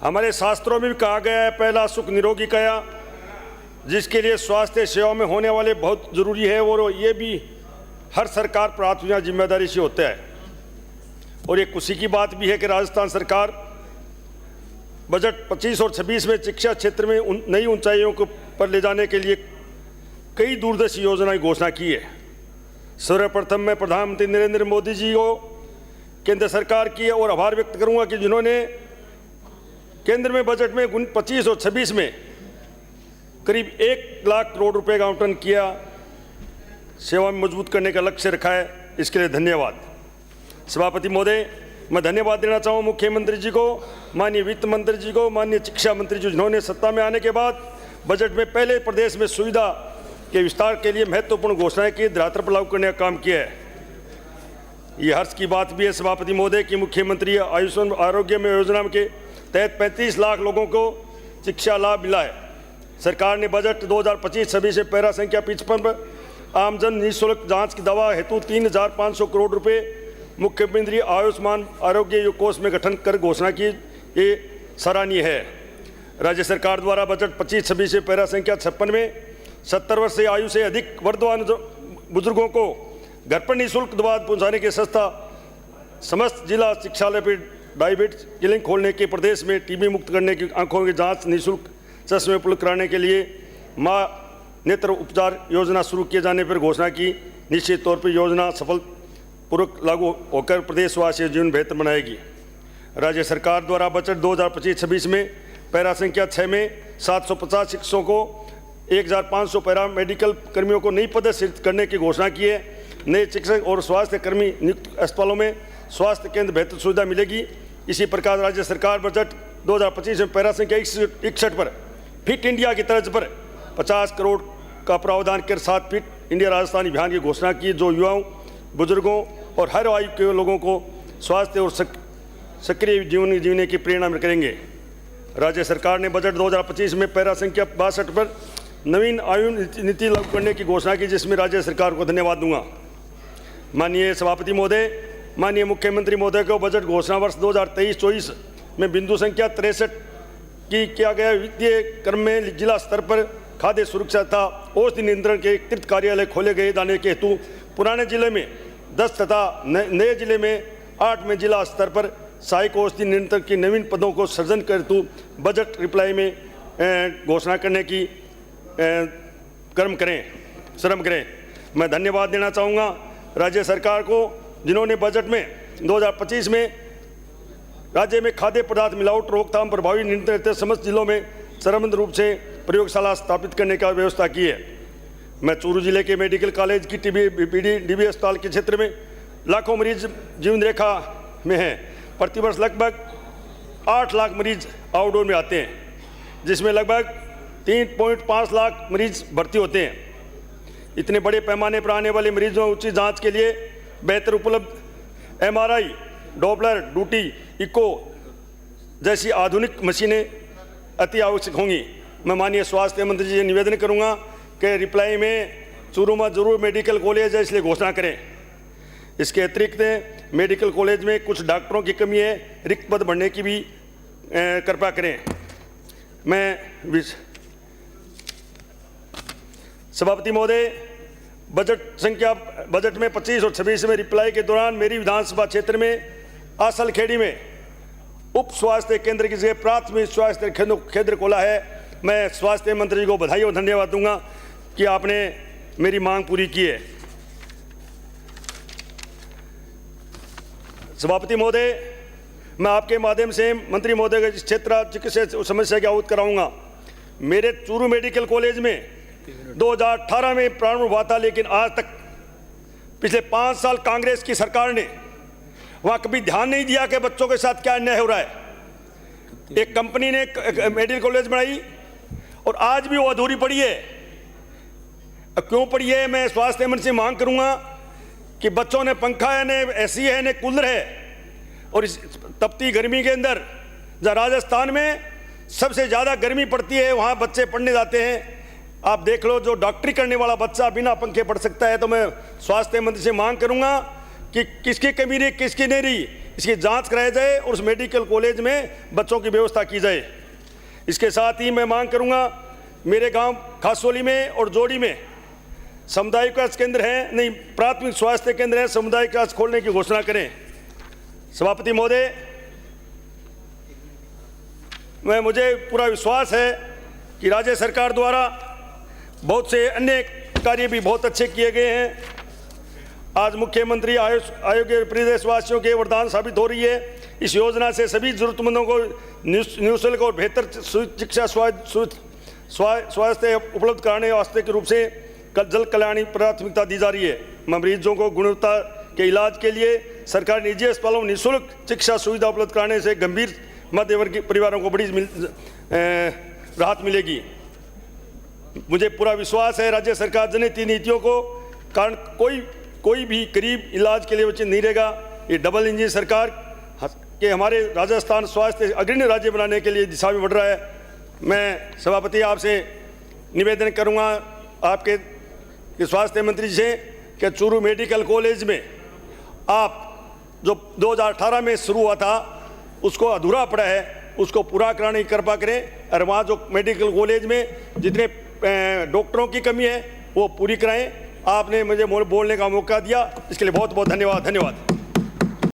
हमारे शास्त्रों में भी कहा गया है, पहला सुख निरोगी काया, जिसके लिए स्वास्थ्य सेवाओं में होने वाले बहुत जरूरी है और ये भी हर सरकार प्राथमिक जिम्मेदारी से होता है। और ये खुशी की बात भी है कि राजस्थान सरकार बजट 25 और 26 में शिक्षा क्षेत्र में नई ऊंचाइयों को पर ले जाने के लिए कई दूरदर्शी योजनाएं घोषणा की है। सर्वप्रथम मैं प्रधानमंत्री नरेंद्र मोदी जी को, केंद्र सरकार की और आभार व्यक्त करूंगा कि जिन्होंने केंद्र में बजट में 25 और 26 में करीब 1 लाख करोड़ रुपए का आवंटन किया, सेवा में मजबूत करने का लक्ष्य रखा है। इसके लिए धन्यवाद। सभापति महोदय, मैं धन्यवाद देना चाहूँ मुख्यमंत्री जी को, माननीय वित्त मंत्री जी को, माननीय शिक्षा मंत्री जी, जिन्होंने सत्ता में आने के बाद बजट में पहले प्रदेश में सुविधा के विस्तार के लिए महत्वपूर्ण घोषणाएं की, धरातल पर लागू करने का काम किया है। ये हर्ष की बात भी है सभापति महोदय कि मुख्यमंत्री आयुष्मान आरोग्य में योजना के तहत 35 लाख लोगों को शिक्षा लाभ मिला है। सरकार ने बजट 2025-26 से पैरा संख्या 55 पर आमजन निःशुल्क जांच की दवा हेतु 3,500 करोड़ रुपए मुख्यमंत्री आयुष्मान आरोग्य कोष में गठन कर घोषणा की, ये सराहनीय है। राज्य सरकार द्वारा बजट 25-26 से पैरा संख्या 56 में 70 वर्ष से आयु से अधिक वर्तमान बुजुर्गों को घर पर निःशुल्क दवा पहुंचाने की संस्था समस्त जिला चिकित्सालय पर डायबिटीज क्लिनिक खोलने के, प्रदेश में टीबी मुक्त करने की, आंखों की जांच निःशुल्क चश्मे उपलब्ध कराने के लिए माँ नेत्र उपचार योजना शुरू किए जाने पर घोषणा की। निश्चित तौर पर योजना सफल पूर्वक लागू होकर प्रदेशवासियों जीवन बेहतर बनाएगी। राज्य सरकार द्वारा बजट 2025-26 में पैरा संख्या 6 में 750 शिक्षकों को 1,500 पैरा मेडिकल कर्मियों को नई पद सृजित करने की घोषणा की है। नए शिक्षक और स्वास्थ्य कर्मी नियुक्त अस्पतालों में स्वास्थ्य केंद्र बेहतर सुविधा मिलेगी। इसी प्रकार राज्य सरकार बजट 2025 में पैरा संख्या 61 पर फिट इंडिया की तर्ज पर 50 करोड़ का प्रावधान कर 7 फिट इंडिया राजस्थान अभियान की घोषणा की, जो युवाओं, बुजुर्गों और हर आयु के लोगों को स्वास्थ्य और सक्रिय जीवन जीने की प्रेरणा करेंगे। राज्य सरकार ने बजट 2025 में पैरा संख्या 62 पर नवीन आयु नीति लागू करने की घोषणा की, जिसमें राज्य सरकार को धन्यवाद दूंगा। माननीय सभापति महोदय, माननीय मुख्यमंत्री महोदय को बजट घोषणा वर्ष 2023-24 में बिंदु संख्या 63 की किया गया वित्तीय क्रम में जिला स्तर पर खाद्य सुरक्षा तथा औषधि नियंत्रण के एकीकृत कार्यालय खोले गए जाने के हेतु पुराने जिले में 10 तथा नए जिले में 8 में जिला स्तर पर सहायक औषधि नियंत्रण की नवीन पदों को सृजन कर हेतु बजट रिप्लाई में घोषणा करने की श्रम करें। मैं धन्यवाद देना चाहूँगा राज्य सरकार को, जिन्होंने बजट में 2025 में राज्य में खाद्य पदार्थ मिलावट रोकथाम प्रभावी नियंत्रण समस्त जिलों में चरणबद्ध रूप से प्रयोगशाला स्थापित करने का व्यवस्था की है। मैं चूरू जिले के मेडिकल कॉलेज की डीबी अस्पताल के क्षेत्र में लाखों मरीज जीवन रेखा में हैं। प्रतिवर्ष लगभग 8 लाख मरीज आउटडोर में आते हैं, जिसमें लगभग 3.5 लाख मरीज भर्ती होते हैं। इतने बड़े पैमाने पर आने वाले मरीजों उचित जांच के लिए बेहतर उपलब्ध MRI, डॉपलर, डूटी, इको जैसी आधुनिक मशीनें अति आवश्यक होंगी। मैं माननीय स्वास्थ्य मंत्री जी से निवेदन करूंगा कि रिप्लाई में चूरू में जरूर मेडिकल कॉलेज है, इसलिए घोषणा करें। इसके अतिरिक्त मेडिकल कॉलेज में कुछ डॉक्टरों की कमी है, रिक्त पद बढ़ने की भी कृपा करें। मैं सभापति महोदय, बजट में 25 और 26 में रिप्लाई के दौरान मेरी विधानसभा क्षेत्र में आसलखेड़ी में उप स्वास्थ्य केंद्र की जगह प्राथमिक स्वास्थ्य केंद्र खोला है। मैं स्वास्थ्य मंत्री जी को बधाई और धन्यवाद दूंगा कि आपने मेरी मांग पूरी की है। सभापति महोदय, मैं आपके माध्यम से मंत्री महोदय के क्षेत्र चिकित्सा समस्या की अवगत कराऊंगा। मेरे चूरू मेडिकल कॉलेज में 2018 में प्रारंभ हुआ था, लेकिन आज तक पिछले 5 साल कांग्रेस की सरकार ने वहां कभी ध्यान नहीं दिया कि बच्चों के साथ क्या अन्याय हो रहा है। एक कंपनी ने मेडिकल कॉलेज बनाई और आज भी वो अधूरी पड़ी है। क्यों पड़ी है? मैं स्वास्थ्य मंत्री से मांग करूंगा कि बच्चों ने पंखा है, ने एसी है, ने कूलर है, और इस तपती गर्मी के अंदर जहाँ राजस्थान में सबसे ज़्यादा गर्मी पड़ती है, वहाँ बच्चे पढ़ने जाते हैं। आप देख लो, जो डॉक्टरी करने वाला बच्चा बिना पंखे पढ़ सकता है। तो मैं स्वास्थ्य मंत्री से मांग करूंगा कि किसकी कमी रही, किसकी नहीं रही, इसकी जांच कराई जाए और उस मेडिकल कॉलेज में बच्चों की व्यवस्था की जाए। इसके साथ ही मैं मांग करूंगा, मेरे गांव खासोली में और जोड़ी में सामुदायिक स्वास्थ्य केंद्र हैं, नहीं प्राथमिक स्वास्थ्य केंद्र हैं, सामुदायिक स्वास्थ्य खोलने की घोषणा करें। सभापति महोदय, मुझे पूरा विश्वास है कि राज्य सरकार द्वारा बहुत से अन्य कार्य भी बहुत अच्छे किए गए हैं। आज मुख्यमंत्री आयोग्य प्रदेशवासियों के वरदान साबित हो रही है। इस योजना से सभी जरूरतमंदों को निःशुल्क और बेहतर शिक्षा स्वास्थ्य उपलब्ध कराने वास्ते के रूप से जल कल्याण प्राथमिकता दी जा रही है। मरीजों को गुणवत्ता के इलाज के लिए सरकारी निजी अस्पतालों में निःशुल्क शिक्षा सुविधा उपलब्ध कराने से गंभीर मध्य वर्गीय परिवारों को बड़ी राहत मिलेगी। मुझे पूरा विश्वास है राज्य सरकार जनहित नीतियों को कारण कोई भी गरीब इलाज के लिए वंचित नहीं रहेगा। ये डबल इंजन सरकार के हमारे राजस्थान स्वास्थ्य अग्रणी राज्य बनाने के लिए दिशा में बढ़ रहा है। मैं सभापति आपसे निवेदन करूंगा आपके स्वास्थ्य मंत्री जी से कि चूरू मेडिकल कॉलेज में आप जो 2018 में शुरू हुआ था उसको अधूरा पड़ा है, उसको पूरा कराने की कृपा करें और वहाँ जो मेडिकल कॉलेज में जितने डॉक्टरों की कमी है वो पूरी कराएं। आपने मुझे बोलने का मौका दिया, इसके लिए बहुत बहुत धन्यवाद।